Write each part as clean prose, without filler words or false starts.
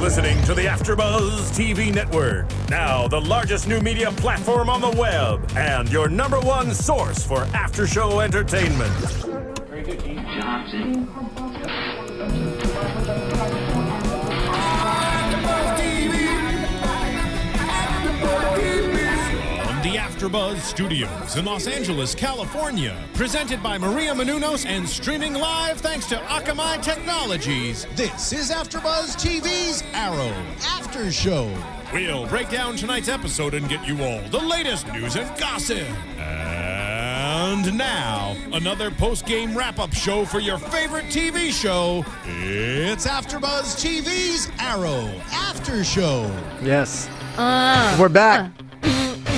listening to the AFTERBUZZ TV network. Now the largest new media platform on the web and your #1 source for after-show entertainment. Very good, Keith. Johnson. The AFTERBUZZ Studios in Los Angeles, California. Presented by Maria Menounos and streaming live thanks to Akamai Technologies. This is AFTERBUZZ TV's Arrow After Show. We'll break down tonight's episode and get you all the latest news and gossip. And now, another post-game wrap-up show for your favorite TV show. It's AFTERBUZZ TV's Arrow After Show. Yes. We're back.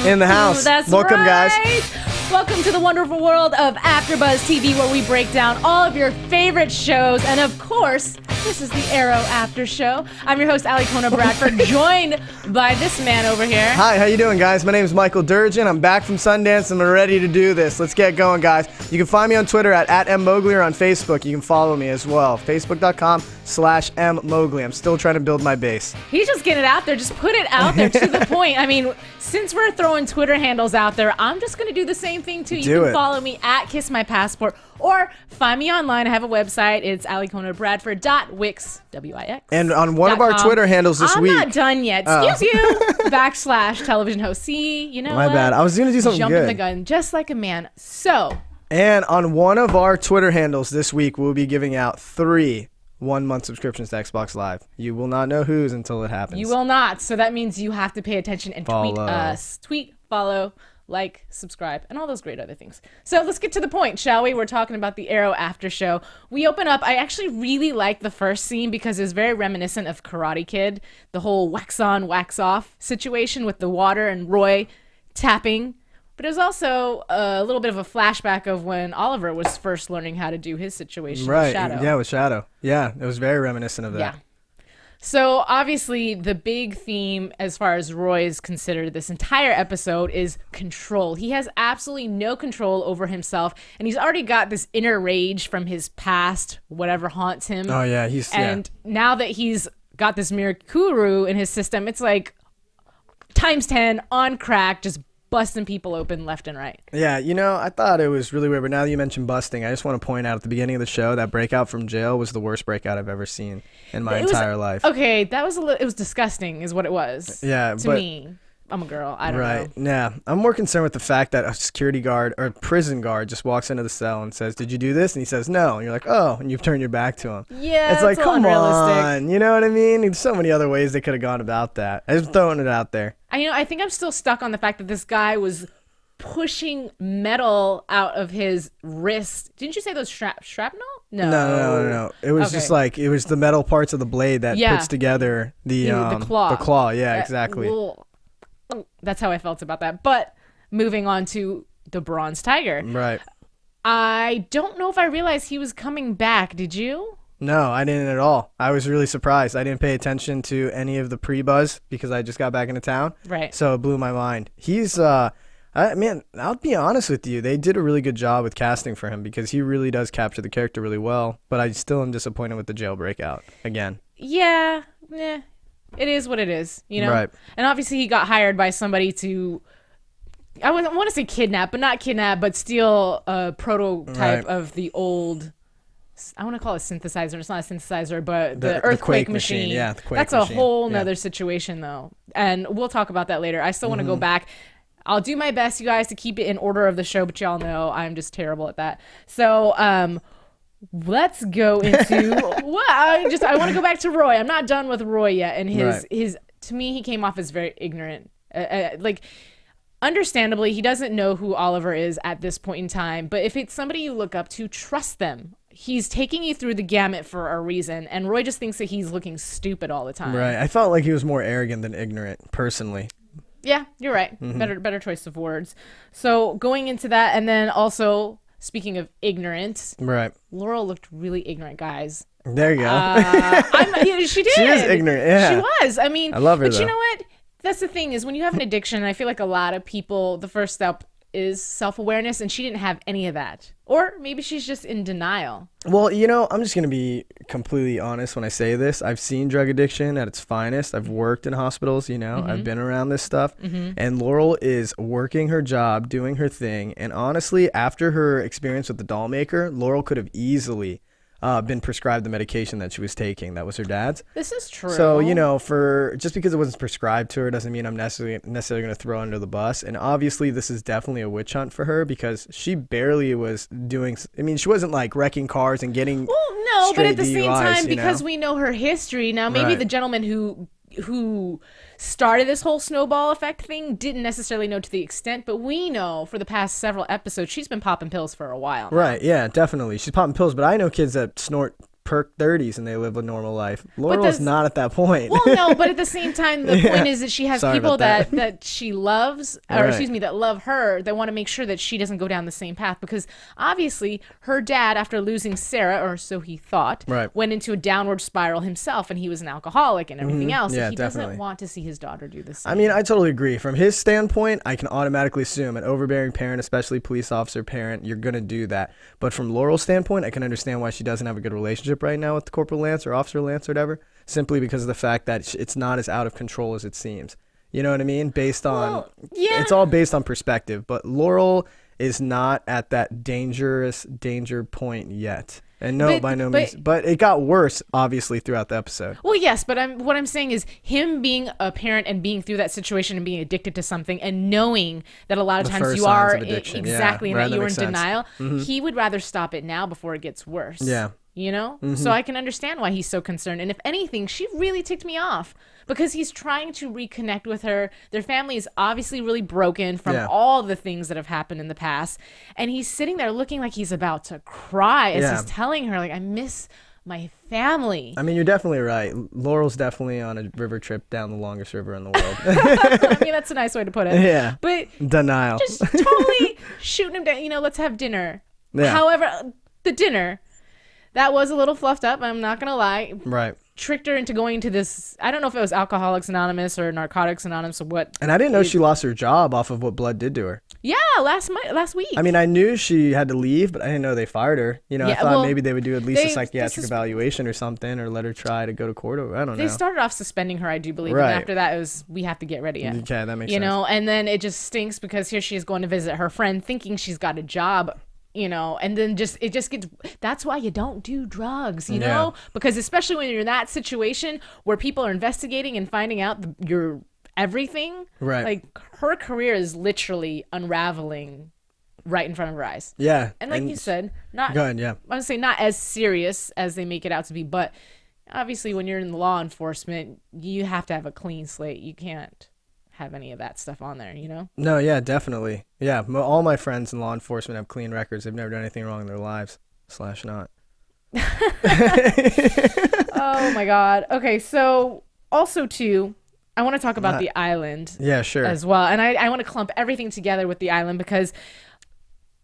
In the house. That's Welcome, right. guys. Welcome to the wonderful world of AfterBuzz TV, where we break down all of your favorite shows. And of course, this is the Arrow After Show. I'm your host, Alikona Bradford, joined by this man over here. Hi, how you doing, guys? My name is Michael Durjan. I'm back from Sundance, and I'm ready to do this. Let's get going, guys. You can find me on Twitter at @mmowgli or on Facebook. You can follow me as well. Facebook.com/mmowgli. I'm still trying to build my base. He's just getting it out there. Just put it out there to the point. I mean, since we're throwing Twitter handles out there, I'm just going to do the same thing, too. You can follow me at KissMyPassport or find me online. I have a website. It's alikonabradford.wix, W-I-X. And on one of our Twitter handles this week. I'm not done yet. Excuse you. /television host. See, you know My bad. I was going to do something Jumping good. the gun, just like a man. So. And on one of our Twitter handles this week, we'll be giving out 3 one-month subscriptions to Xbox Live. You will not know whose until it happens. You will not. So that means you have to pay attention and tweet Follow. us. Tweet, follow, like, subscribe, and all those great other things. So let's get to the point, shall we? We're talking about the Arrow After Show. We open up. I actually really liked the first scene because it was very reminiscent of Karate Kid, the whole wax on, wax off situation with the water and Roy tapping. But it was also a little bit of a flashback of when Oliver was first learning how to do his situation with Shadow. Yeah, with Shadow. Yeah, it was very reminiscent of that. Yeah. So obviously the big theme as far as Roy is considered this entire episode is control. He has absolutely no control over himself, and he's already got this inner rage from his past, whatever haunts him. Oh, yeah. Now that he's got this Mirakuru in his system, it's like times 10 on crack, just busting people open left and right. Yeah, I thought it was really weird, but now that you mentioned busting, I just want to point out at the beginning of the show that breakout from jail was the worst breakout I've ever seen in my entire life. Okay, that was it was disgusting is what it was. Yeah, to me. I'm a girl. I don't know. Right. Yeah. I'm more concerned with the fact that a security guard or a prison guard just walks into the cell and says, "Did you do this?" And he says, "No." And you're like, "Oh," and you've turned your back to him. Yeah, it's like, come unrealistic. on. You know what I mean? There's so many other ways they could have gone about that. I'm just throwing it out there. I think I'm still stuck on the fact that this guy was pushing metal out of his wrist. Didn't you say those shrapnel? No. It was just like, it was the metal parts of the blade that puts together the claw. The claw, yeah, exactly. That's how I felt about that. But moving on to the Bronze Tiger. Right. I don't know if I realized he was coming back. Did you? No, I didn't at all. I was really surprised. I didn't pay attention to any of the pre-buzz because I just got back into town. Right. So it blew my mind. He's man, I'll be honest with you. They did a really good job with casting for him because he really does capture the character really well. But I still am disappointed with the jail breakout again. Yeah. It is what it is, Right. And obviously he got hired by somebody to, I want to say kidnap, but not kidnap, but steal a prototype of the old, I want to call it synthesizer. It's not a synthesizer, but the earthquake machine. Yeah, the quake That's machine. a whole nother situation, though. And we'll talk about that later. I still want to go back. I'll do my best, you guys, to keep it in order of the show, but y'all know I'm just terrible at that. So, let's go into I want to go back to Roy. I'm not done with Roy yet, and his to me he came off as very ignorant. Understandably, he doesn't know who Oliver is at this point in time, but if it's somebody you look up to, trust them. He's taking you through the gamut for a reason, and Roy just thinks that he's looking stupid all the time. Right. I felt like he was more arrogant than ignorant, personally. Yeah, you're right. Better choice of words. So going into that, and then also speaking of ignorance, right? Laurel looked really ignorant, guys. There you go. She did. She is ignorant. Yeah, she was. I mean, I love her. But you know what? That's the thing is when you have an addiction, I feel like a lot of people, the first step is self-awareness, and she didn't have any of that. Or maybe she's just in denial. Well, you know, I'm just going to be completely honest when I say this. I've seen drug addiction at its finest. I've worked in hospitals, you know. I've been around this stuff. And Laurel is working her job, doing her thing. And honestly, after her experience with the doll maker, Laurel could have easily been prescribed the medication that she was taking. That was her dad's. This is true. So, you know, for just because it wasn't prescribed to her doesn't mean I'm necessarily going to throw her under the bus. And obviously, this is definitely a witch hunt for her because she barely was doing. I mean, she wasn't like wrecking cars and getting. Well, no, but at the straight same DUIs, time, because we know her history now, maybe Right. the gentleman who started this whole snowball effect thing didn't necessarily know to the extent, but we know for the past several episodes she's been popping pills for a while now. Right, yeah, definitely. She's popping pills, but I know kids that snort perk 30s and they live a normal life. Laurel's not at that point. Well, no, but at the same time, the point is that she has Sorry people about that she loves, or Right. excuse me, that love her, that want to make sure that she doesn't go down the same path. Because obviously, her dad, after losing Sarah, or so he thought, Right. went into a downward spiral himself, and he was an alcoholic and everything else. Yeah, and he definitely. doesn't want to see his daughter do the same. I mean, I totally agree. From his standpoint, I can automatically assume an overbearing parent, especially police officer parent, you're going to do that. But from Laurel's standpoint, I can understand why she doesn't have a good relationship right now with Corporal Lance or Officer Lance or whatever, simply because of the fact that it's not as out of control as it seems. You know what I mean? Based on, yeah. It's all based on perspective. But Laurel is not at that danger point yet. And no, by no means. But it got worse, obviously, throughout the episode. Well, yes, but what I'm saying is him being a parent and being through that situation and being addicted to something and knowing that a lot of The times first you signs are of addiction, exactly yeah. and Right, that you that are in makes sense. denial, he would rather stop it now before it gets worse. Yeah. You know? So I can understand why he's so concerned. And if anything, she really ticked me off because he's trying to reconnect with her. Their family is obviously really broken from all the things that have happened in the past. And he's sitting there looking like he's about to cry as he's telling her, like, I miss my family. I mean, you're definitely right. Laurel's definitely on a river trip down the longest river in the world. I mean, that's a nice way to put it. Yeah. But Denial. just totally shooting him down. You know, let's have dinner. Yeah. However, the dinner, that was a little fluffed up. I'm not going to lie. Right. Tricked her into going to this. I don't know if it was Alcoholics Anonymous or Narcotics Anonymous or what. And I didn't know she lost her job off of what blood did to her. Yeah, last week. I mean, I knew she had to leave, but I didn't know they fired her. You know, I Yeah, thought well, maybe they would do at least a this psychiatric is- evaluation or something, or let her try to go to court. Or I don't know. They started off suspending her, I do believe. Right. And after that, it was, we have to get ready. Okay, that makes You sense. know, and then it just stinks because here she is going to visit her friend thinking she's got a job. You know, and then it just gets, that's why you don't do drugs, you know, because especially when you're in that situation where people are investigating and finding out your everything, Right. like her career is literally unraveling right in front of her eyes. Yeah. And like you said, not, Go ahead, yeah. I would say not as serious as they make it out to be, but obviously when you're in law enforcement, you have to have a clean slate. You can't have any of that stuff on there, you know? No, yeah, definitely. Yeah, all my friends in law enforcement have clean records. They've never done anything wrong in their lives. / not. Oh my God. Okay, so also too, I want to talk about the island Yeah, sure. as well. And I want to clump everything together with the island because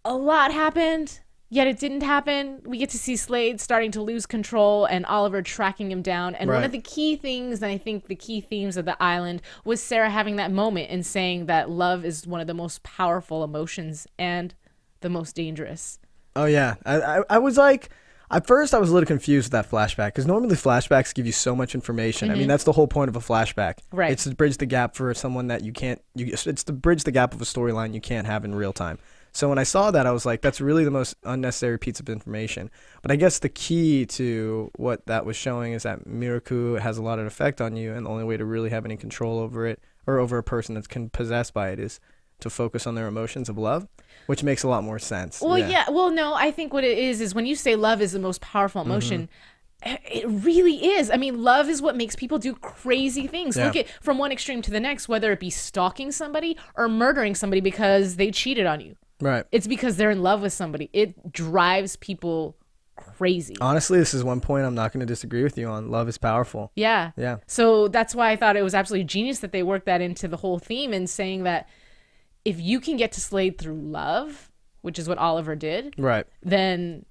a lot happened, yet it didn't happen. We get to see Slade starting to lose control and Oliver tracking him down. And one Right. of the key things, and I think the key themes of the island, was Sarah having that moment and saying that love is one of the most powerful emotions and the most dangerous. Oh, yeah. I was like, at first I was a little confused with that flashback because normally flashbacks give you so much information. I mean, that's the whole point of a flashback. Right. It's to bridge the gap for someone that you can't, it's to bridge the gap of a storyline you can't have in real time. So when I saw that, I was like, that's really the most unnecessary piece of information. But I guess the key to what that was showing is that Miraku has a lot of effect on you, and the only way to really have any control over it, or over a person that's possessed by it, is to focus on their emotions of love, which makes a lot more sense. Well, yeah. Well, no, I think what it is when you say love is the most powerful emotion, it really is. I mean, love is what makes people do crazy things. Yeah. Look at from one extreme to the next, whether it be stalking somebody or murdering somebody because they cheated on you. Right. It's because they're in love with somebody. It drives people crazy. Honestly, this is one point I'm not going to disagree with you on. Love is powerful. Yeah. Yeah. So that's why I thought it was absolutely genius that they worked that into the whole theme and saying that if you can get to Slade through love, which is what Oliver did, Right. then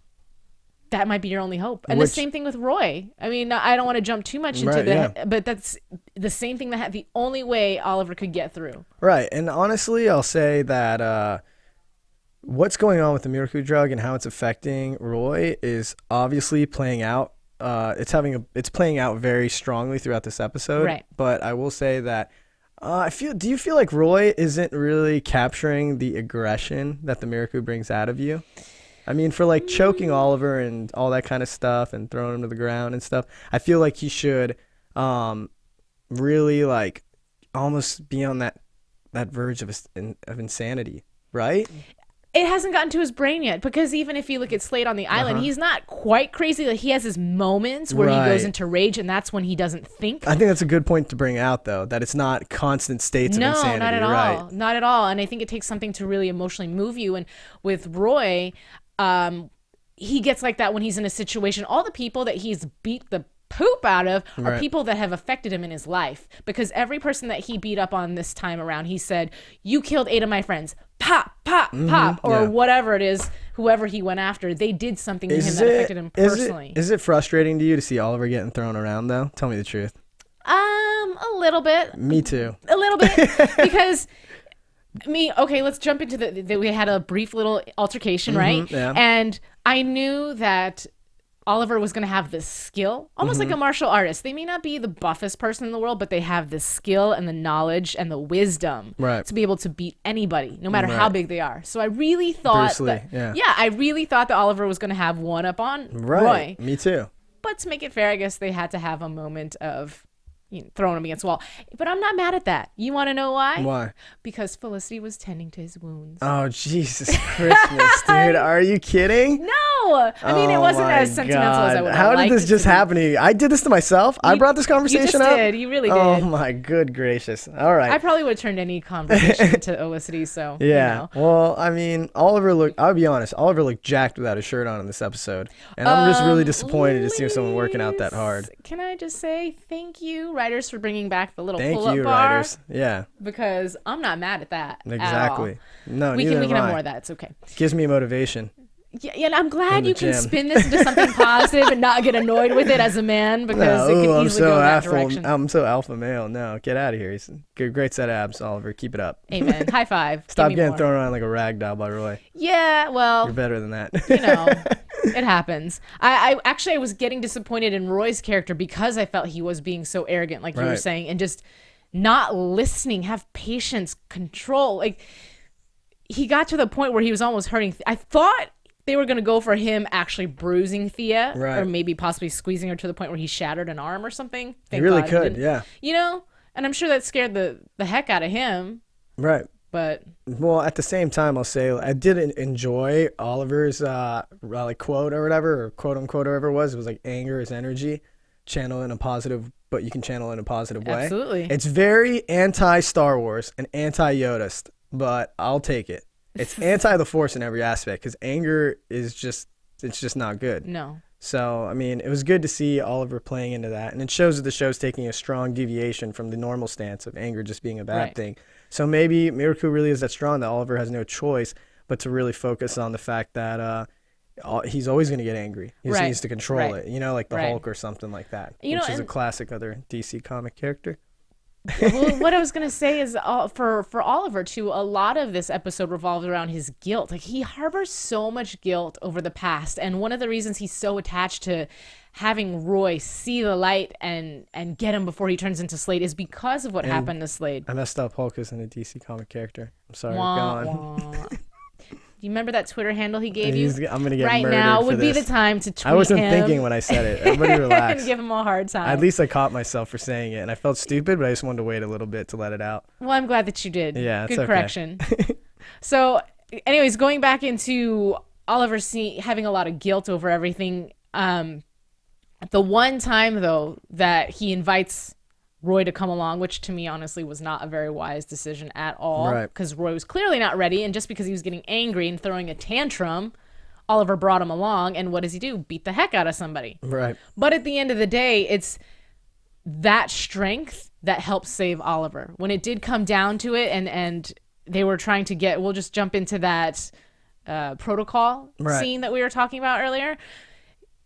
that might be your only hope. And the same thing with Roy. I mean, I don't want to jump too much into but that's the same thing that the only way Oliver could get through. Right. And honestly, I'll say that what's going on with the miracle drug and how it's affecting Roy is obviously playing out. It's playing out very strongly throughout this episode. Right. But I will say that do you feel like Roy isn't really capturing the aggression that the miracle brings out of you? I mean, for like choking Oliver and all that kind of stuff and throwing him to the ground and stuff, I feel like he should really like almost be on that verge of insanity, right? It hasn't gotten to his brain yet, because even if you look at Slade on the island, he's not quite crazy. Like, he has his moments where he goes into rage, and that's when he doesn't think. I think that's a good point to bring out, though, that it's not constant states of insanity. No, not at all. Right. Not at all. And I think it takes something to really emotionally move you. And with Roy, he gets like that when he's in a situation. All the people that he's beat the poop out of are people that have affected him in his life, because every person that he beat up on this time around, he said, "You killed 8 of my friends, pop, pop, pop," or whatever it is. Whoever he went after, they did something to him that affected him personally. Is it frustrating to you to see Oliver getting thrown around, though? Tell me the truth. A little bit. Me too. A little bit. Because okay, let's jump into we had a brief little altercation, right? Yeah. And I knew that Oliver was going to have this skill, almost like a martial artist. They may not be the buffest person in the world, but they have the skill and the knowledge and the wisdom to be able to beat anybody, no matter how big they are. So I really thought I really thought that Oliver was going to have one up on Roy. Me too. But to make it fair, I guess they had to have a moment of throwing him against the wall. But I'm not mad at that. You want to know why? Why? Because Felicity was tending to his wounds. Oh, Jesus Christmas, dude. Are you kidding? No. I mean, it wasn't as sentimental as I would have liked. How did this just happen to you? I did this to myself? I brought this conversation up? You did. You really did. Oh, my good gracious. All right. I probably would have turned any conversation into Felicity, so, yeah. Well, I mean, I'll be honest, Oliver looked jacked without a shirt on in this episode. And I'm just really disappointed to see someone working out that hard. Can I just say thank you, writers, for bringing back the little pull-up bar? Thank you, writers. Yeah. Because I'm not mad at that. Exactly. At all. No, we can have more of that. It's okay. Gives me motivation. Yeah, and I'm glad you can spin this into something positive and not get annoyed with it as a man, because it can easily go that direction. I'm so alpha male. No, get out of here. He's great set of abs, Oliver. Keep it up. Amen. High five. Stop getting thrown around like a rag doll by Roy. Yeah, well, you're better than that. It happens. I was getting disappointed in Roy's character because I felt he was being so arrogant, like you were saying, and just not listening, have patience, control. Like, he got to the point where he was almost hurting. I thought they were going to go for him actually bruising Thea, or maybe possibly squeezing her to the point where he shattered an arm or something. He really could, yeah. And I'm sure that scared the heck out of him. Right. But well, at the same time, I'll say I did enjoy Oliver's like quote or whatever, or quote unquote, or whatever it was. It was like, anger is energy, channel in a positive, but you can channel in a positive way. Absolutely. It's very anti-Star Wars and anti-Yoda, but I'll take it. It's anti the Force in every aspect, because anger is just not good. No. So, I mean, it was good to see Oliver playing into that. And it shows that the show's taking a strong deviation from the normal stance of anger just being a bad thing. So maybe Miracle really is that strong that Oliver has no choice but to really focus on the fact that he's always going to get angry. He just needs to control it, like the Hulk or something like that, which is a classic other DC comic character. Well, what I was going to say is for Oliver, too, a lot of this episode revolves around his guilt. Like, he harbors so much guilt over the past. And one of the reasons he's so attached to having Roy see the light and get him before he turns into Slade is because of what happened to Slade. I messed up. Hulk isn't a DC comic character. I'm sorry. Go on. Do you remember that Twitter handle he gave you? I'm going to get right murdered now for would this. be the time to tweet him. I wasn't thinking when I said it. Everybody relax. And give him a hard time. At least I caught myself for saying it, and I felt stupid, but I just wanted to wait a little bit to let it out. Well, I'm glad that you did. Yeah, good correction. So, anyways, going back into Oliver having a lot of guilt over everything. The one time, though, that he invites Roy to come along, which to me honestly was not a very wise decision at all, because Roy was clearly not ready, and just because he was getting angry and throwing a tantrum, Oliver brought him along, and what does he do? Beat the heck out of somebody. Right. But at the end of the day, it's that strength that helps save Oliver. When it did come down to it, and they were trying to we'll just jump into that protocol scene that we were talking about earlier.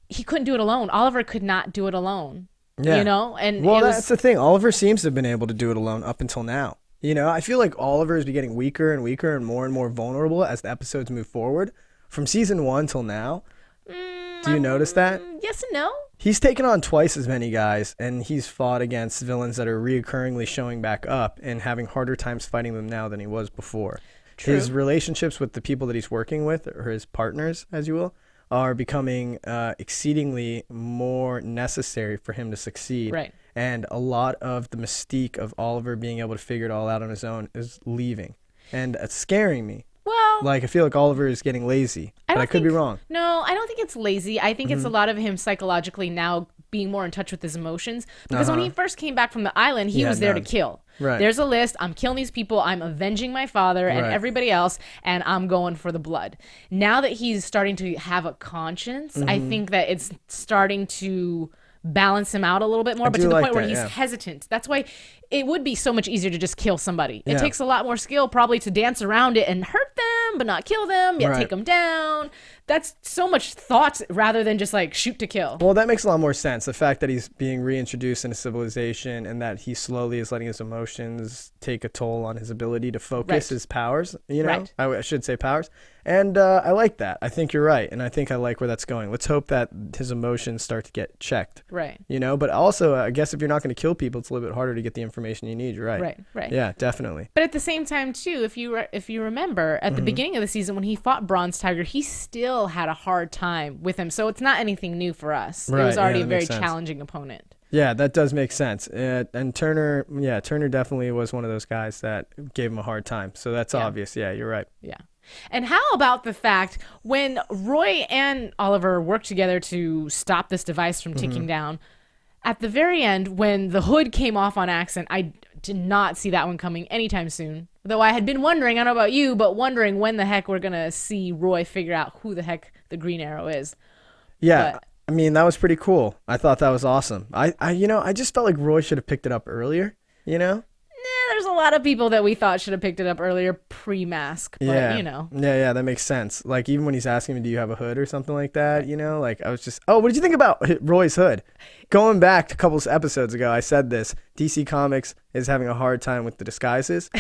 He couldn't do it alone. Oliver could not do it alone. Yeah. And well, that's the thing. Oliver seems to have been able to do it alone up until now. You know, I feel like Oliver is getting weaker and weaker and more vulnerable as the episodes move forward. From season 1 till now. Do you notice that? Yes and no. He's taken on twice as many guys, and he's fought against villains that are reoccurringly showing back up and having harder times fighting them now than he was before. True. His relationships with the people that he's working with, or his partners, as you will, are becoming exceedingly more necessary for him to succeed. Right. And a lot of the mystique of Oliver being able to figure it all out on his own is leaving. And it's scaring me. Well, Like, I feel like Oliver is getting lazy, but I could be wrong. No, I don't think it's lazy. I think it's a lot of him psychologically now being more in touch with his emotions. Because when he first came back from the island, he was there to kill. Right. There's a list. I'm killing these people. I'm avenging my father and everybody else, and I'm going for the blood. Now that he's starting to have a conscience, I think that it's starting to balance him out a little bit more, but to the point where he's hesitant. That's why it would be so much easier to just kill somebody. It takes a lot more skill probably to dance around it and hurt them, but not kill them, yet take them down. That's so much thought rather than just like shoot to kill. Well, that makes a lot more sense. The fact that he's being reintroduced into civilization and that he slowly is letting his emotions take a toll on his ability to focus his powers, you know, I should say powers. And I like that. I think you're right. And I think I like where that's going. Let's hope that his emotions start to get checked. Right. You know, but also, I guess if you're not going to kill people, it's a little bit harder to get the information you need. You're right. Right. Yeah, definitely. But at the same time, too, if you remember, at the beginning of the season when he fought Bronze Tiger, he still had a hard time with him. So it's not anything new for us. It was already a very challenging opponent. Yeah, that does make sense. And Turner definitely was one of those guys that gave him a hard time. So that's obvious. Yeah, you're right. Yeah. And how about the fact when Roy and Oliver worked together to stop this device from ticking down, at the very end, when the hood came off on accident, I did not see that one coming anytime soon. Though I had been wondering, I don't know about you, but wondering when the heck we're going to see Roy figure out who the heck the Green Arrow is. Yeah. I mean, that was pretty cool. I thought that was awesome. I just felt like Roy should have picked it up earlier, you know? There's a lot of people that we thought should have picked it up earlier pre-mask, but you know. Yeah, that makes sense. Like, even when he's asking me, do you have a hood or something like that, you know? Like, I was just, what did you think about Roy's hood? Going back a couple episodes ago, I said this. DC Comics is having a hard time with the disguises.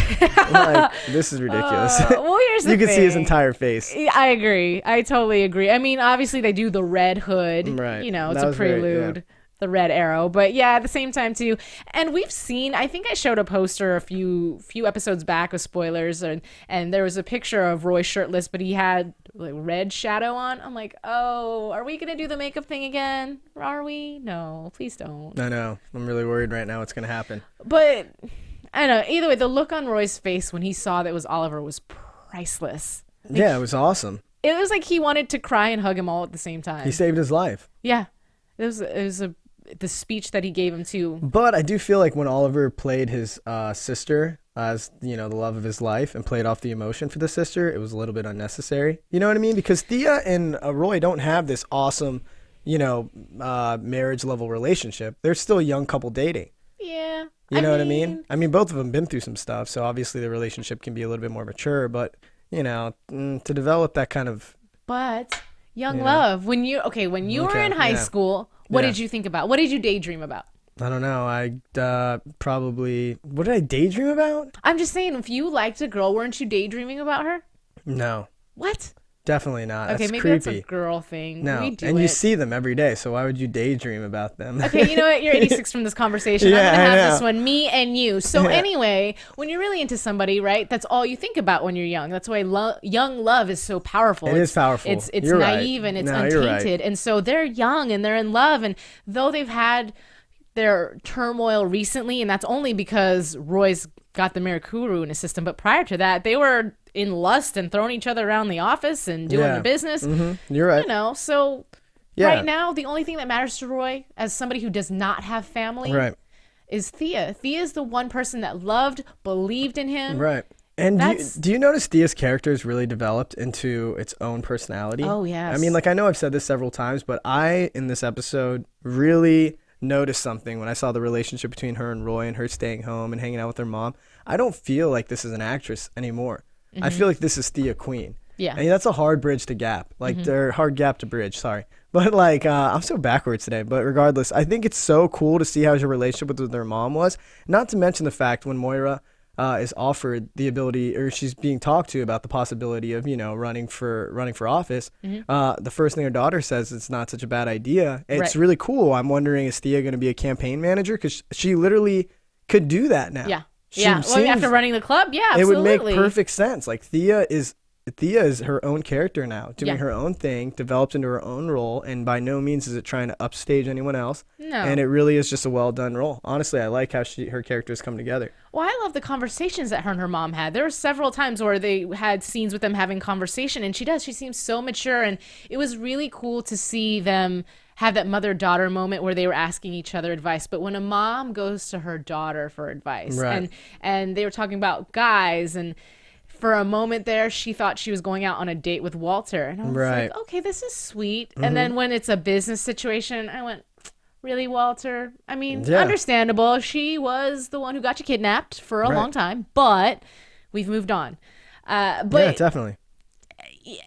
Like, this is ridiculous. Well, here's the thing. You can see his entire face. I agree. I totally agree. I mean, obviously, they do the red hood. Right. You know, it's a prelude. The red arrow, but yeah, at the same time too, and we've seen, I think I showed a poster a few episodes back with spoilers, and there was a picture of Roy shirtless, but he had like red shadow on. I'm like, oh, are we gonna do the makeup thing again? Are we? No, please don't. I know, I'm really worried right now what's gonna happen, but I don't know, either way, the look on Roy's face when he saw that it was Oliver was priceless. Like, yeah, it was awesome. It was like he wanted to cry and hug him all at the same time. He saved his life. Yeah, it was the speech that he gave him too. But I do feel like when Oliver played his sister as, you know, the love of his life and played off the emotion for the sister, it was a little bit unnecessary. You know what I mean? Because Thea and Roy don't have this awesome, you know, marriage level relationship. They're still a young couple dating. Yeah. You know what I mean? I mean, both of them been through some stuff, so obviously the relationship can be a little bit more mature, but, you know, to develop that kind of... But young love, when you were in high school, what did you think about? What did you daydream about? I don't know. I probably... What did I daydream about? I'm just saying, if you liked a girl, weren't you daydreaming about her? No. What? Definitely not. Okay, that's maybe creepy. that's a girl thing. No, you see them every day, so why would you daydream about them? Okay, you know what? You're 86 from this conversation. I'm going to have this one, me and you. So anyway, when you're really into somebody, right, that's all you think about when you're young. That's why young love is so powerful. It is powerful. It's you're naive and it's untainted. And so they're young and they're in love. And though they've had their turmoil recently, and that's only because Roy's got the Mirakuru in his system, but prior to that, they were in lust and throwing each other around the office and doing their business. You're right. You know, so right now, the only thing that matters to Roy, as somebody who does not have family, is Thea. Thea is the one person that loved, believed in him. Right. And do you notice Thea's character is really developed into its own personality? Oh, yes. I mean, like, I know I've said this several times, but I, in this episode, really noticed something when I saw the relationship between her and Roy and her staying home and hanging out with her mom. I don't feel like this is an actress anymore. I feel like this is Thea Queen. Yeah. I mean, that's a hard bridge to gap. Like, they're hard gap to bridge, sorry. But, like, I'm so backwards today. But regardless, I think it's so cool to see how her relationship with their mom was. Not to mention the fact when Moira is offered the ability, or she's being talked to about the possibility of, running for office, the first thing her daughter says, it's not such a bad idea. It's really cool. I'm wondering, is Thea going to be a campaign manager? Because she literally could do that now. Yeah. Well, after running the club, absolutely. It would make perfect sense. Like Thea is her own character now, doing her own thing, developed into her own role, and by no means is it trying to upstage anyone else. No. And it really is just a well-done role. Honestly, I like how her characters come together. Well, I love the conversations that her and her mom had. There were several times where they had scenes with them having conversation, and she seems so mature, and it was really cool to see them have that mother-daughter moment where they were asking each other advice. But when a mom goes to her daughter for advice, and they were talking about guys, and for a moment there, she thought she was going out on a date with Walter. And I was like, okay, this is sweet. And then when it's a business situation, I went, really, Walter? I mean, understandable. She was the one who got you kidnapped for a long time, but we've moved on. But yeah, definitely.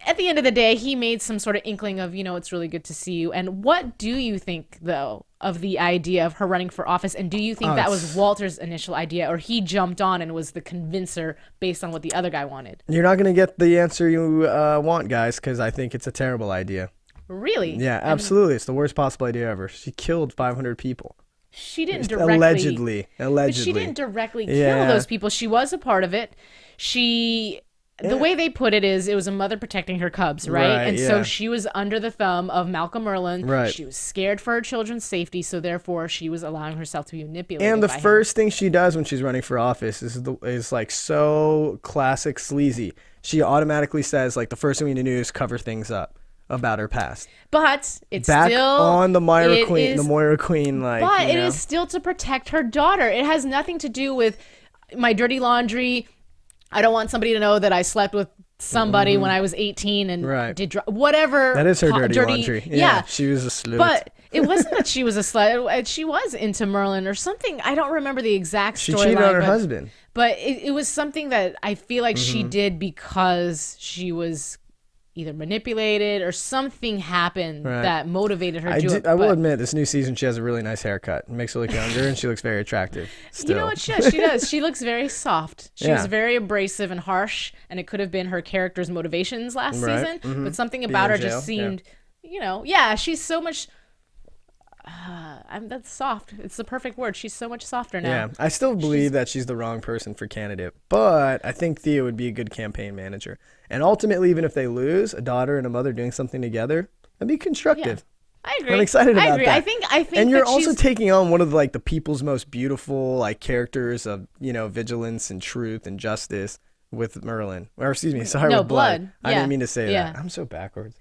At the end of the day, he made some sort of inkling of, it's really good to see you. And what do you think, though, of the idea of her running for office? And do you think that was Walter's initial idea, or he jumped on and was the convincer based on what the other guy wanted? You're not going to get the answer you want, guys, because I think it's a terrible idea. Really? Yeah, absolutely. It's the worst possible idea ever. She killed 500 people. She didn't directly. Allegedly. But she didn't directly kill those people. She was a part of it. The way they put it is, it was a mother protecting her cubs, right? And so she was under the thumb of Malcolm Merlyn. Right. She was scared for her children's safety, so therefore she was allowing herself to be manipulated. And the first thing she does when she's running for office is like so classic sleazy. She automatically says, like, the first thing we need to do is cover things up about her past. But it's back still on the Moira Queen, like. But it is still to protect her daughter. It has nothing to do with my dirty laundry. I don't want somebody to know that I slept with somebody when I was 18 and did whatever. That is her dirty laundry. Yeah, she was a slut. But it wasn't that she was a slut. She was into Merlyn or something. I don't remember the exact storyline. She cheated on her husband. But it was something that I feel like she did because she was either manipulated or something happened that motivated her to do it. I will admit, this new season, she has a really nice haircut. It makes her look younger, and she looks very attractive. Still. You know what? She does. She looks very soft. She was very abrasive and harsh, and it could have been her character's motivations last season. But something about her just seemed, she's so much. That's soft. It's the perfect word. She's so much softer now. Yeah, I still believe that she's the wrong person for candidate, but I think Thea would be a good campaign manager. And ultimately, even if they lose, a daughter and a mother doing something together, that'd be constructive. Yeah. I agree. I'm excited about that. I think. And you're also taking on one of the people's most beautiful characters of vigilance and truth and justice with Merlyn, or excuse me, with Blood. I didn't mean to say that. I'm so backwards.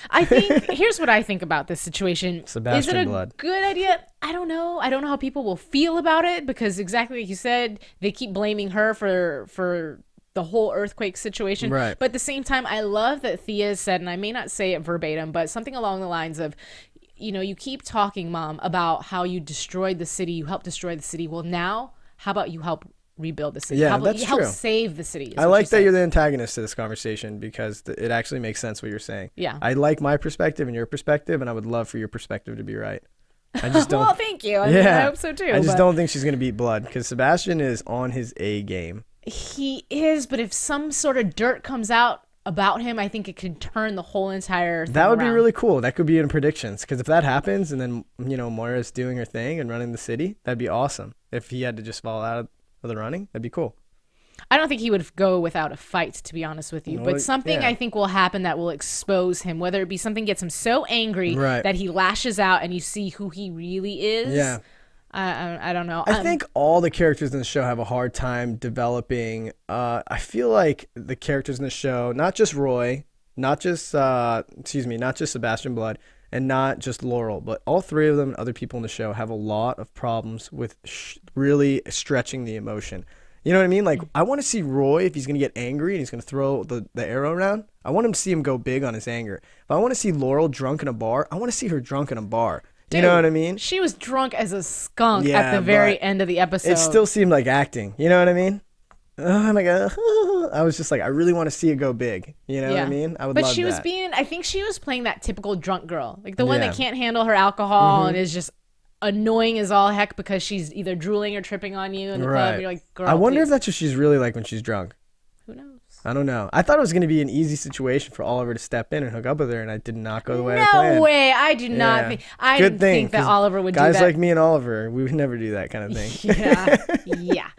I think here's what I think about this situation. Sebastian Is it a Blood. good idea? I don't know. I don't know how people will feel about it because exactly like you said, they keep blaming her for the whole earthquake situation. Right. But at the same time, I love that Thea said, and I may not say it verbatim, but something along the lines of, you keep talking, Mom, about how you destroyed the city, you helped destroy the city. Well, now, how about you help rebuild the city? Yeah, how about that's you true. help save the city? I like that you're the antagonist to this conversation because it actually makes sense what you're saying. Yeah. I like my perspective and your perspective, and I would love for your perspective to be right. I just don't. Well, thank you. I mean, I hope so too. I just don't think she's going to beat Blood because Sebastian is on his A game. He is, but if some sort of dirt comes out about him, I think it could turn the whole entire thing That would be around. really cool. That could be in predictions because if that happens and then, Moira's doing her thing and running the city, that'd be awesome. If he had to just fall out of the running, that'd be cool. I don't think he would go without a fight, to be honest with you. But something I think will happen that will expose him, whether it be something gets him so angry that he lashes out and you see who he really is. Yeah. I don't know. I think all the characters in the show have a hard time developing. I feel like the characters in the show, not just Roy, not just Sebastian Blood, and not just Laurel, but all three of them and other people in the show have a lot of problems with really stretching the emotion. You know what I mean? Like, I want to see Roy, if he's going to get angry and he's going to throw the arrow around, I want him to see him go big on his anger. If I want to see Laurel drunk in a bar, I want to see her drunk in a bar. Dude, you know what I mean? She was drunk as a skunk at the very end of the episode. It still seemed like acting. You know what I mean? Oh my God. I was just like, I really want to see it go big. You know what I mean? I would love that. But she was I think she was playing that typical drunk girl. Like the one that can't handle her alcohol and is just annoying as all heck because she's either drooling or tripping on you in the club. You're like, girl, I wonder please. if that's what she's really like when she's drunk. Who knows? I don't know. I thought it was going to be an easy situation for Oliver to step in and hook up with her, and I did not go the way I planned. No way. I do not think. I Good didn't thing, think that 'cause Oliver would do guys that. like me and Oliver, we would never do that kind of thing. Yeah.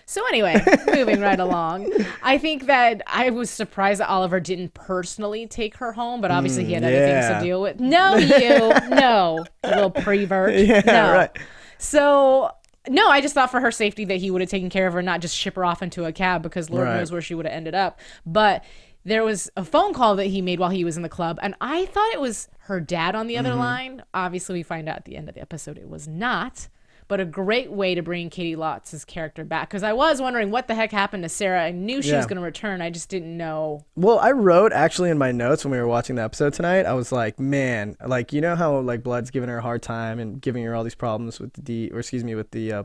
So anyway, moving right along. I think that I was surprised that Oliver didn't personally take her home, but obviously he had other things to deal with. No, you little prevert. Yeah, no. right. So. No, I just thought for her safety that he would have taken care of her, not just ship her off into a cab because Lord knows where she would have ended up. But there was a phone call that he made while he was in the club, and I thought it was her dad on the other line. Obviously, we find out at the end of the episode it was not. But a great way to bring Katie Lotz' character back. Because I was wondering what the heck happened to Sarah. I knew she was going to return. I just didn't know. Well, I wrote actually in my notes when we were watching the episode tonight, I was like, man, like, you know how like Blood's giving her a hard time and giving her all these problems with the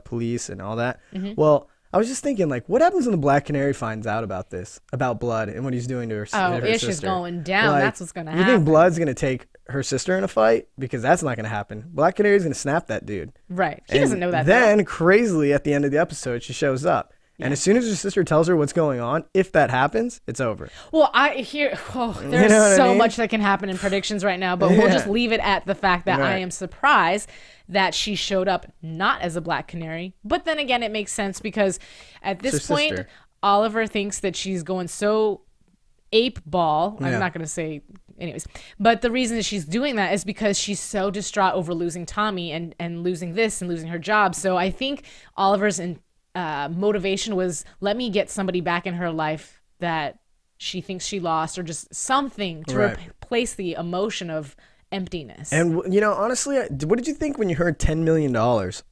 police and all that. Well, I was just thinking, like, what happens when the Black Canary finds out about this, about Blood and what he's doing to her, her Ish sister? is going down. Like, That's what's going to you happen. think Blood's going to take her sister in a fight? Because that's not going to happen. Black Canary's going to snap that dude. Right. He doesn't know that. Then, crazily, at the end of the episode, she shows up. And as soon as her sister tells her what's going on, if that happens, it's over. Well, there's You know what I mean? much that can happen in predictions right now, but we'll just leave it at the fact that I am surprised that she showed up not as a Black Canary. But then again, it makes sense because at this point, sister. Oliver thinks that she's going so ape ball. I'm not going to say anyways. But the reason that she's doing that is because she's so distraught over losing Tommy and losing this and losing her job. So I think Oliver's motivation was, let me get somebody back in her life that she thinks she lost, or just something to replace the emotion of emptiness. And, you know, honestly, what did you think when you heard $10 million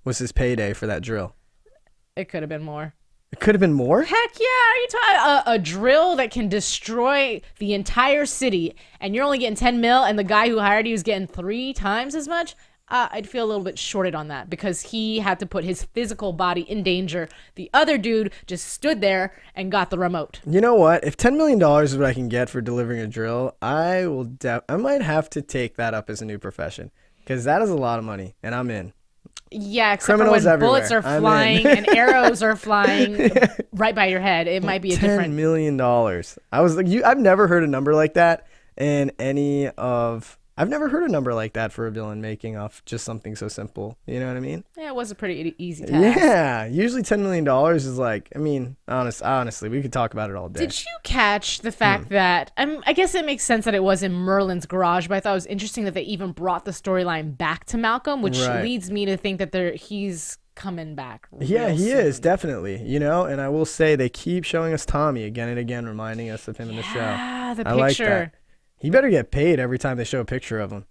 was his payday for that drill? It could have been more. It could have been more? Heck yeah. Are you talking a drill that can destroy the entire city and you're only getting 10 mil and the guy who hired you is getting 3 times as much? I'd feel a little bit shorted on that because he had to put his physical body in danger. The other dude just stood there and got the remote. You know what? If $10 million is what I can get for delivering a drill, I might have to take that up as a new profession because that is a lot of money and I'm in. Yeah, except Criminals for when everywhere. bullets are I'm flying in. and arrows are flying right by your head. It might be a different... $10 million. I was like, I've never heard a number like that in any of... I've never heard a number like that for a villain making off just something so simple. You know what I mean? Yeah, it was a pretty easy task. Yeah. Usually $10 million is like, I mean, honestly, we could talk about it all day. Did you catch the fact that, I guess it makes sense that it was in Merlin's garage, but I thought it was interesting that they even brought the storyline back to Malcolm, which leads me to think that he's coming back. Yeah, he soon. is, definitely. You know, and I will say they keep showing us Tommy again and again, reminding us of him in the show. Yeah, the I picture. like that. He better get paid every time they show a picture of him.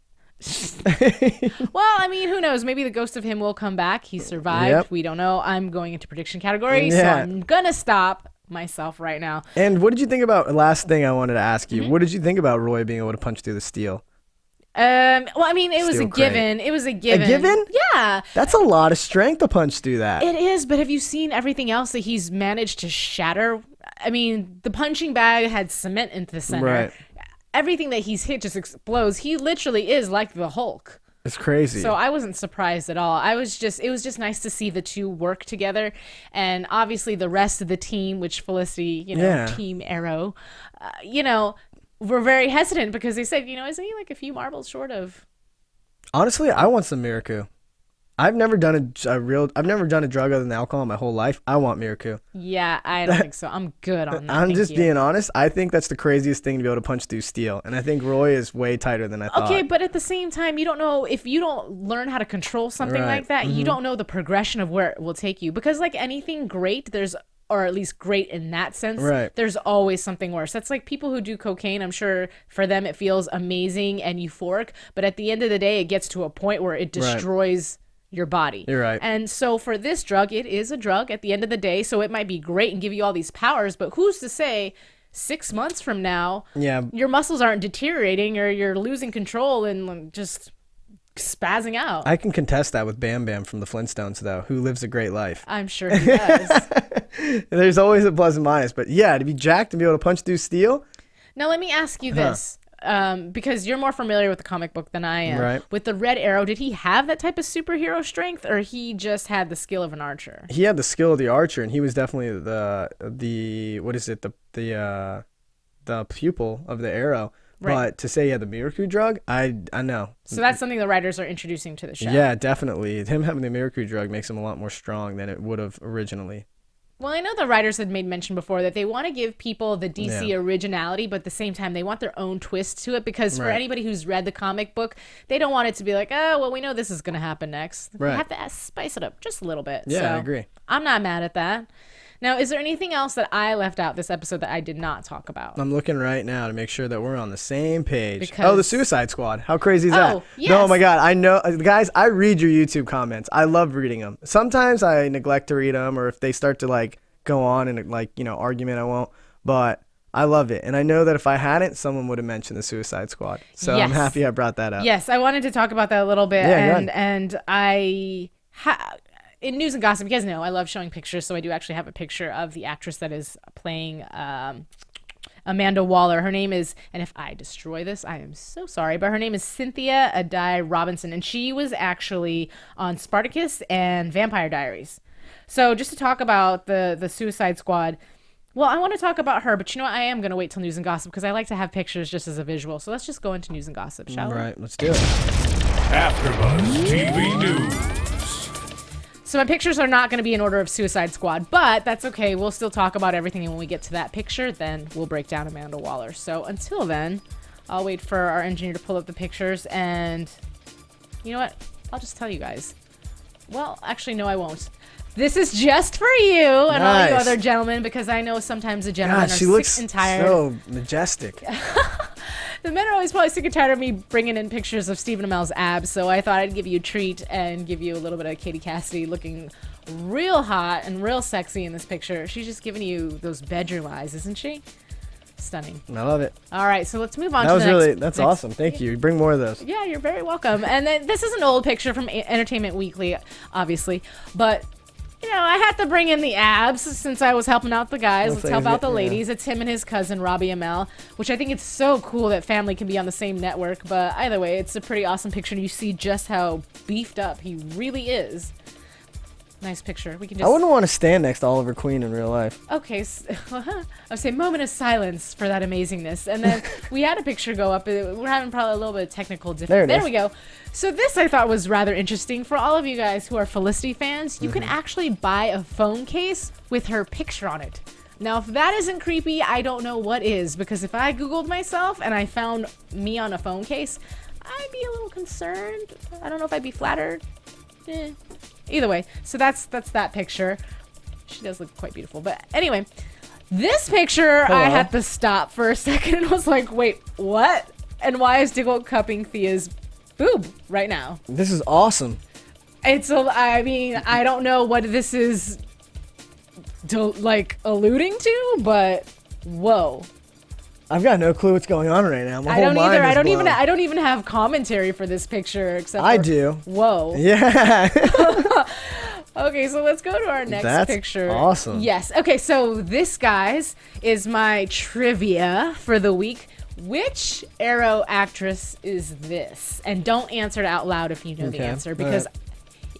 Well, I mean, who knows? Maybe the ghost of him will come back. He survived. Yep. We don't know. I'm going into prediction category, so Yeah. I'm going to stop myself right now. And what did you think about, last thing I wanted to ask Mm-hmm. you, what did you think about Roy being able to punch through the steel? Well, I mean, it was Steel a crate. given. It was a given. A given? Yeah. That's a lot of strength to punch through that. It is, but have you seen everything else that he's managed to shatter? I mean, the punching bag had cement in the center. Right. Everything that he's hit just explodes. He literally is like the Hulk. It's crazy. So I wasn't surprised at all. It was just nice to see the two work together. And obviously the rest of the team, which Felicity, Team Arrow, were very hestant because they said, isn't he like a few marbles short of... Honestly, I want some Miracle. I've never done a drug other than alcohol in my whole life. I want Miracle. Yeah, I don't think so. I'm good on that. I'm just being honest. I think that's the craziest thing to be able to punch through steel. And I think Roy is way tighter than I thought. Okay, but at the same time, you don't know, if you don't learn how to control something like that, you don't know the progression of where it will take you. Because like anything great, or at least great in that sense, there's always something worse. That's like people who do cocaine. I'm sure for them it feels amazing and euphoric, but at the end of the day, it gets to a point where it destroys your body. You're right. And so for this drug, it is a drug at the end of the day, so it might be great and give you all these powers, but who's to say 6 months from now, your muscles aren't deteriorating or you're losing control and just spazzing out. I can contest that with Bam Bam from the Flintstones, though, who lives a great life. I'm sure he does. There's always a plus and minus, but yeah, to be jacked and be able to punch through steel. Now let me ask you this. because you're more familiar with the comic book than I am. Right. With the Red Arrow, did he have that type of superhero strength, or he just had the skill of an archer? He had the skill of the archer, and he was definitely the what is it, the pupil of the Arrow. Right. But to say he had the miracle drug, I know. So that's something the writers are introducing to the show. Yeah, definitely. Him having the miracle drug makes him a lot more strong than it would have originally. Well, I know the writers had made mention before that they want to give people the DC originality, but at the same time, they want their own twist to it, because for anybody who's read the comic book, they don't want it to be like, oh, well, we know this is going to happen next. Right. They have to spice it up just a little bit. Yeah, so I agree. I'm not mad at that. Now, is there anything else that I left out this episode that I did not talk about? I'm looking right now to make sure that we're on the same page. Because... the Suicide Squad. How crazy is that? Yes. No, oh my God. I know. Guys, I read your YouTube comments. I love reading them. Sometimes I neglect to read them, or if they start to like go on and argument, I won't. But I love it. And I know that if I hadn't, someone would have mentioned the Suicide Squad. So I'm happy I brought that up. Yes, I wanted to talk about that a little bit. Yeah, and in news and gossip, you guys know I love showing pictures, so I do actually have a picture of the actress that is playing Amanda Waller. Her name is, and if I destroy this, I am so sorry, but her name is Cynthia Adai Robinson, and she was actually on Spartacus and Vampire Diaries. So just to talk about the Suicide Squad, well, I want to talk about her, but you know what? I am going to wait till news and gossip because I like to have pictures just as a visual. So let's just go into news and gossip, shall we? All right, let's do it. AfterBuzz TV News. So my pictures are not going to be in order of Suicide Squad, but that's okay. We'll still talk about everything, and when we get to that picture, then we'll break down Amanda Waller. So until then, I'll wait for our engineer to pull up the pictures, and you know what? I'll just tell you guys. Well, actually, no, I won't. This is just for you and all you other gentlemen, because I know sometimes the gentlemen are sick and tired. So majestic. The men are always probably sick and tired of me bringing in pictures of Stephen Amell's abs, so I thought I'd give you a treat and give you a little bit of Katie Cassidy looking real hot and real sexy in this picture. She's just giving you those bedroom eyes, isn't she? Stunning. I love it. All right, so let's move on to the next. That's awesome. Thank you. Bring more of those. Yeah, you're very welcome. And then this is an old picture from Entertainment Weekly, obviously, but you know, I had to bring in the abs since I was helping out the guys. Let's help out the ladies. It's him and his cousin, Robbie Amell, which I think it's so cool that family can be on the same network. But either way, it's a pretty awesome picture. And you see just how beefed up he really is. Nice picture. We can just... I wouldn't want to stand next to Oliver Queen in real life. Okay. I would say moment of silence for that amazingness. And then we had a picture go up. We're having probably a little bit of technical difficulty. There we go. So this I thought was rather interesting. For all of you guys who are Felicity fans, you can actually buy a phone case with her picture on it. Now, if that isn't creepy, I don't know what is. Because if I Googled myself and I found me on a phone case, I'd be a little concerned. I don't know if I'd be flattered. Either way, so that's that picture. She does look quite beautiful. But anyway, this picture, I had to stop for a second and was like, wait, what? And why is Diggle cupping Thea's boob right now? This is awesome. I mean, I don't know what this is alluding to, but whoa. I've got no clue what's going on right now. I don't either. I don't even have commentary for this picture except I do. Whoa. Yeah. Okay, so let's go to our next picture. Awesome. Yes. Okay, so this, guys, is my trivia for the week. Which Arrow actress is this? And don't answer it out loud if you know the answer, because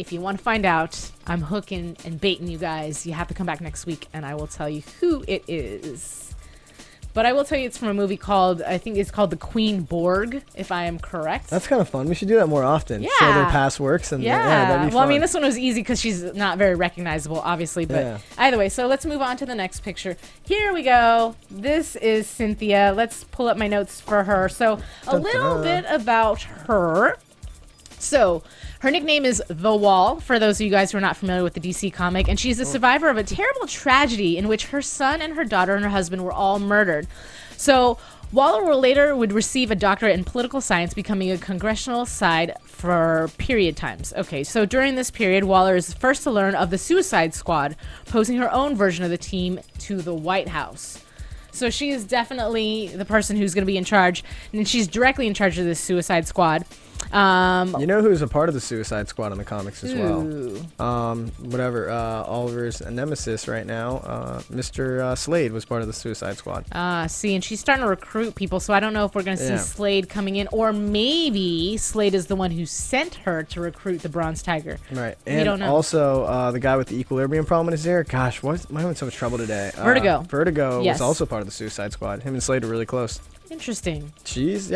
if you want to find out, I'm hooking and baiting you guys. You have to come back next week, and I will tell you who it is. But I will tell you it's from a movie called, I think it's called The Queen Borg, if I am correct. That's kind of fun. We should do that more often. Yeah. Show their past works. And that'd be fun. Well, I mean, this one was easy because she's not very recognizable, obviously. But either way, so let's move on to the next picture. Here we go. This is Cynthia. Let's pull up my notes for her. So a little bit about her. So her nickname is The Wall, for those of you guys who are not familiar with the DC comic, and she's a survivor of a terrible tragedy in which her son and her daughter and her husband were all murdered. So Waller would receive a doctorate in political science, becoming a congressional side for period times. Okay, so during this period, Waller is first to learn of the Suicide Squad, posing her own version of the team to the White House. So she is definitely the person who's going to be in charge, and she's directly in charge of this Suicide Squad. You know who's a part of the Suicide Squad in the comics as well? Ooh. Oliver's nemesis right now, Mr. Slade was part of the Suicide Squad. See, and she's starting to recruit people, so I don't know if we're going to see Slade coming in, or maybe Slade is the one who sent her to recruit the Bronze Tiger. Right. We And don't know. also, the guy with the equilibrium problem in his ear. Gosh, why am I in so much trouble today? Vertigo. Vertigo Yes. was also part of the Suicide Squad. Him and Slade are really close. Interesting. She's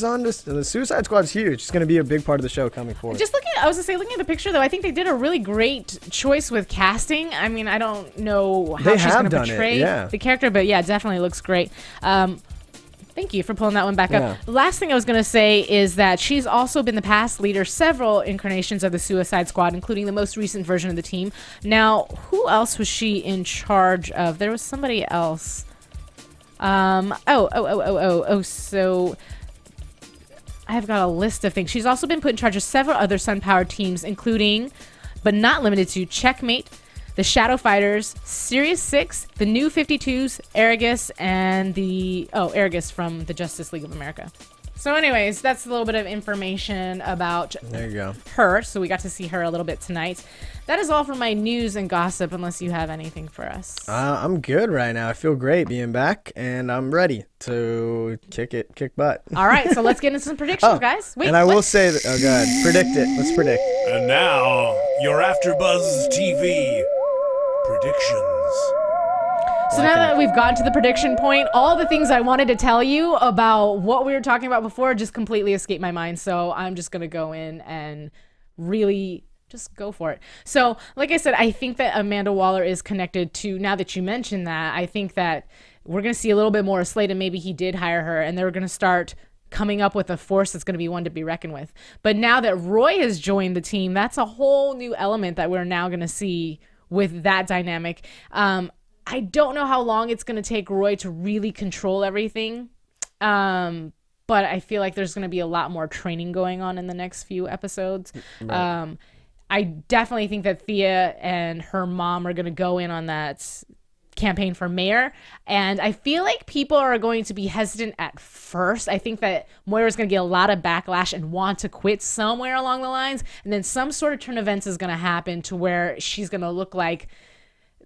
on this. The Suicide Squad's huge. It's going to be a big part of the show coming forward. Just looking at the picture though, I think they did a really great choice with casting. I mean, I don't know how she's going to portray the character, but yeah, it definitely looks great. Thank you for pulling that one back up. Last thing I was going to say is that she's also been the past leader several incarnations of the Suicide Squad, including the most recent version of the team. Now, who else was she in charge of? There was somebody else. So I've got a list of things. She's also been put in charge of several other Sun-powered teams, including, but not limited to, Checkmate, the Shadow Fighters, Sirius 6, the New 52s, Aegis, and Aegis from the Justice League of America. So anyways, that's a little bit of information about her. So we got to see her a little bit tonight. That is all for my news and gossip, unless you have anything for us. I'm good right now. I feel great being back, and I'm ready to kick butt. All right, so let's get into some predictions, guys. Wait, and I will say that, go ahead, predict it. Let's predict. And now, your AfterBuzz TV predictions. So now that we've gotten to the prediction point, all the things I wanted to tell you about what we were talking about before just completely escaped my mind. So I'm just going to go in and really just go for it. So like I said, I think that Amanda Waller is connected to, now that you mentioned that, I think that we're going to see a little bit more of Slade, and maybe he did hire her, and they're going to start coming up with a force that's going to be one to be reckoned with. But now that Roy has joined the team, that's a whole new element that we're now going to see with that dynamic. I don't know how long it's going to take Roy to really control everything. But I feel like there's going to be a lot more training going on in the next few episodes. Right. I definitely think that Thea and her mom are going to go in on that campaign for mayor. And I feel like people are going to be hesitant at first. I think that Moira's going to get a lot of backlash and want to quit somewhere along the lines. And then some sort of turn of events is going to happen to where she's going to look like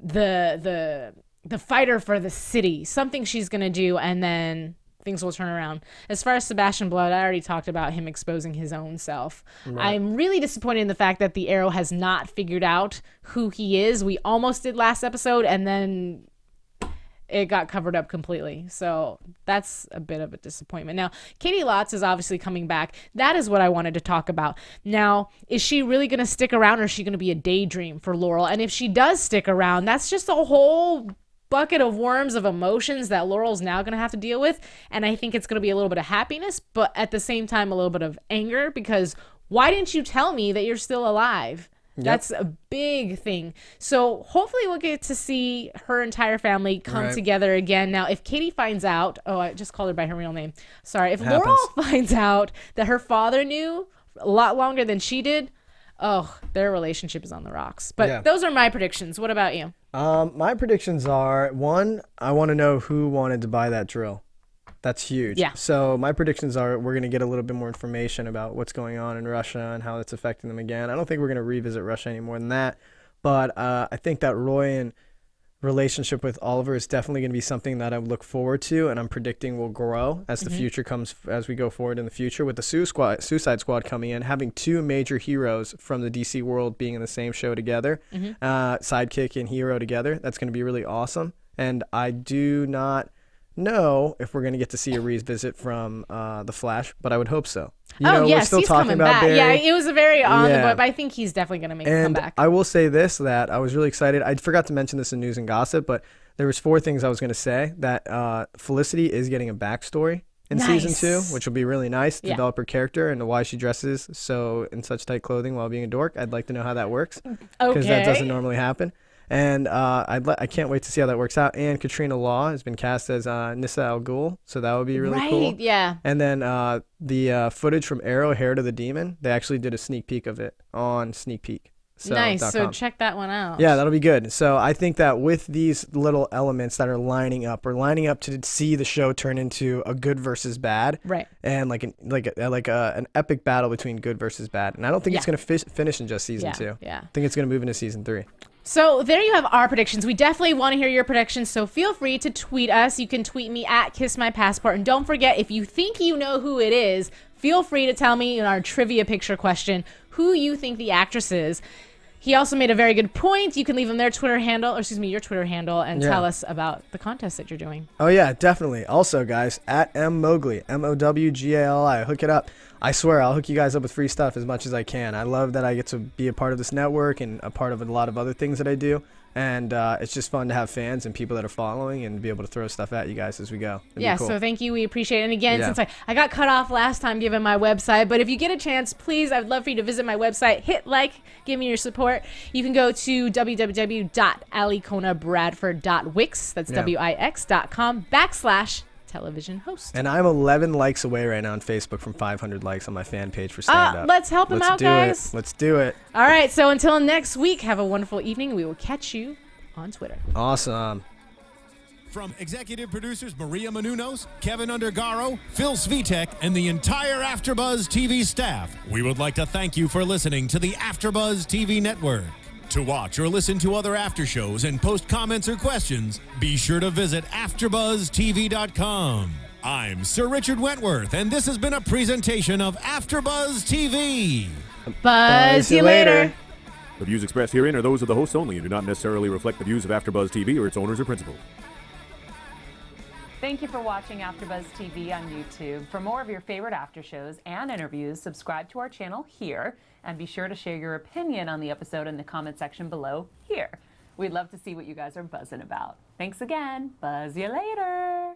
the fighter for the city, something she's gonna do, and then things will turn around. As far as Sebastian Blood, I already talked about him exposing his own self. Right. I'm really disappointed in the fact that the Arrow has not figured out who he is. We almost did last episode, and then it got covered up completely. So that's a bit of a disappointment. Now, Katie Lotz is obviously coming back. That is what I wanted to talk about. Now, is she really going to stick around, or is she going to be a daydream for Laurel? And if she does stick around, that's just a whole bucket of worms of emotions that Laurel's now going to have to deal with. And I think it's going to be a little bit of happiness, but at the same time, a little bit of anger, because why didn't you tell me that you're still alive? Yep. That's a big thing. So hopefully we'll get to see her entire family come together again. Now, if Katie finds out, I just called her by her real name. Sorry. If Laurel finds out that her father knew a lot longer than she did, their relationship is on the rocks. But those are my predictions. What about you? My predictions are, one, I want to know who wanted to buy that drill. That's huge. Yeah. So my predictions are we're going to get a little bit more information about what's going on in Russia and how it's affecting them again. I don't think we're going to revisit Russia any more than that. But I think that Roy and relationship with Oliver is definitely going to be something that I look forward to, and I'm predicting will grow as the future comes, as we go forward in the future. With the Suicide Squad coming in, having two major heroes from the DC world being in the same show together, sidekick and hero together, that's going to be really awesome. And I do not know if we're going to get to see a revisit from The Flash, but I would hope so. Yes, we're still he's talking coming about back. Barry. Yeah, it was a very on the board, but I think he's definitely going to make a comeback. I will say this, that I was really excited. I forgot to mention this in news and gossip, but there was 4 things I was going to say. That Felicity is getting a backstory in season 2, which will be really nice. Develop her character and why she dresses so in such tight clothing while being a dork. I'd like to know how that works, because that doesn't normally happen. And I can't wait to see how that works out. And Katrina Law has been cast as Nissa Al Ghul, so that would be really cool. Yeah. And then the footage from Arrow, Hair to the Demon, they actually did a sneak peek of it on Sneak Peek. So, Nice. So .com. check that one out. Yeah, that'll be good. So I think that with these little elements that are lining up, we're lining up to see the show turn into a good versus bad, Right. And like an epic battle between good versus bad. And I don't think it's gonna finish in just season 2. Yeah. I think it's gonna move into season 3. So there you have our predictions. We definitely want to hear your predictions, so feel free to tweet us. You can tweet me at KissMyPassport. And don't forget, if you think you know who it is, feel free to tell me in our trivia picture question who you think the actress is. He also made a very good point. You can leave him your Twitter handle, and tell us about the contest that you're doing. Oh yeah, definitely. Also, guys, at mmowgli, MOWGALI, hook it up. I swear, I'll hook you guys up with free stuff as much as I can. I love that I get to be a part of this network and a part of a lot of other things that I do. And it's just fun to have fans and people that are following and be able to throw stuff at you guys as we go. It'd be cool. So thank you. We appreciate it. And again, since I got cut off last time giving my website, but if you get a chance, please, I'd love for you to visit my website. Hit like, give me your support. You can go to www.alikonabradford.wix. That's wix.com/television host. And I'm 11 likes away right now on Facebook from 500 likes on my fan page for stand up. Let's help him out, guys. Let's do it. All right. So until next week, have a wonderful evening. We will catch you on Twitter. Awesome. From executive producers Maria Menounos, Kevin Undergaro, Phil Svitek, and the entire AfterBuzz TV staff, we would like to thank you for listening to the AfterBuzz TV network. To watch or listen to other after shows and post comments or questions, be sure to visit AfterBuzzTV.com. I'm Sir Richard Wentworth, and this has been a presentation of AfterBuzz TV. Buzz you later. The views expressed herein are those of the hosts only and do not necessarily reflect the views of AfterBuzz TV or its owners or principals. Thank you for watching AfterBuzz TV on YouTube. For more of your favorite after shows and interviews, subscribe to our channel here, and be sure to share your opinion on the episode in the comment section below here. We'd love to see what you guys are buzzing about. Thanks again. Buzz you later.